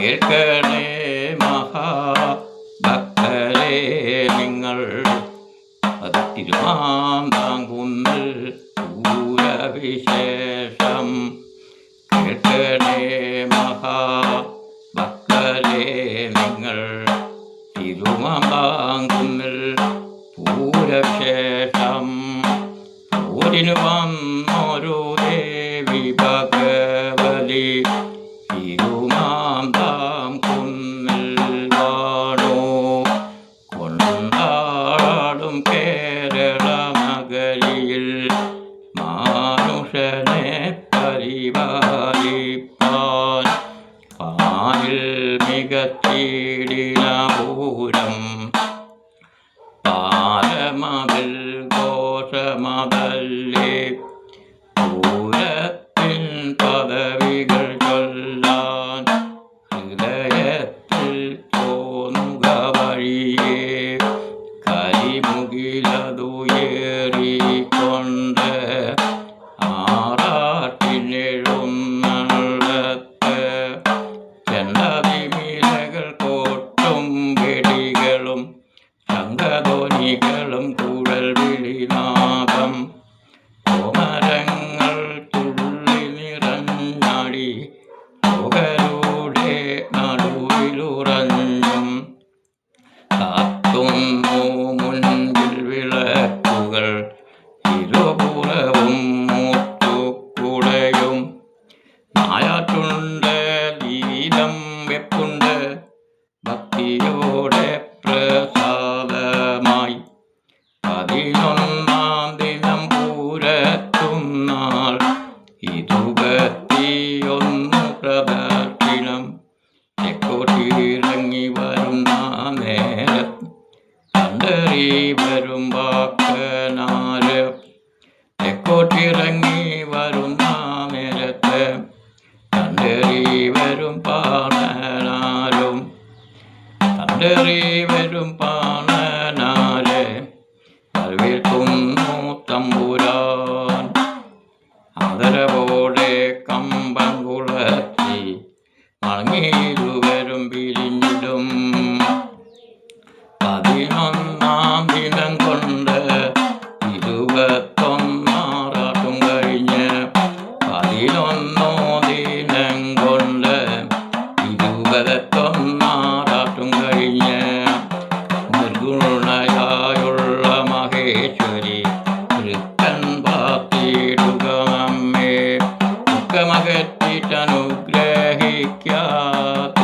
കേൾക്കണേ മഹാഭക്തരെ നിങ്ങൾ തിരുമാന്താംകുന്നിൽ പൂരവിശേഷം. കേൾക്കണേ മഹാഭക്തരെ നിങ്ങൾ തിരുമാന്താംകുന്നിൽ പൂരവിശേഷം. പൂരിനു വന്നൊരു ദേവി ഭഗവതി തിരുമാന്താം കുന്നിൽ വാണു. കൊണ്ടാടും കേരള നഗരിയിൽ മാനുഷനെ പരിപാലിപ്പാൻ പാലിൽ മികച്ചിടിന പൂരം. പാരമതിൽ ഘോഷമതല്ലേ പൂരത്തിൻ പദവികൾ ചൊല്ലാൻ ഹൃദയത്തിൽ തോന്നുക വഴിയേ. കരിമുകിലതുയേറിക്കൊണ്ട് ആറാട്ടിനെഴുന്നള്ളത്ത് ചെണ്ടതിമിലകൾ കോട്ടും വെടികളും ശംഖധ്വനികളും കുഴൽ വിളിനാദം. കോമരങ്ങൾ തുള്ളി നിറഞ്ഞാടി ലോകരുടെ നടുവിലുറഞ്ഞും കാത്തുന്നു മുൻപിൽ വിളക്കുകൾ ഇരുപുറവും മൂത്തുകുടയും. നായാട്ടുണ്ട് ഗീതം വെപ്പുണ്ട് ഭക്തിയോടെ പ്രസാദമായി. 11-ാം ദിനം പൂരത്തുന്നാൾ 21 പ്രദക്ഷിണം. തെക്കോട്ടിറങ്ങി വരുന്ന നേരത്ത് കണ്ടറി വരും വാക്കനാര്. തെക്കോട്ടിറങ്ങി വരുന്ന നേരത്ത് കണ്ടറി വരും പാണനാരും. കണ്ടറി വരും പാണനാരെ വരവേൽക്കുന്നു തമ്പുരാൻ. ആദരവോടെ കമ്പം കുളത്തി മടങ്ങിയിരുവരും പിരിഞ്ഞിടും. 11-ാം ദിനം കൊണ്ട് 21 കഴിഞ്ഞ് 11 ദിനം കൊണ്ട് 21 കഴിഞ്ഞ് നിർഗുണയായുള്ള മഹേശ്വരി തൃക്കൺ പാത്തിടുക നമ്മെ ദുഃഖമകറ്റിട്ടനുഗ്രഹിക്കാത്ത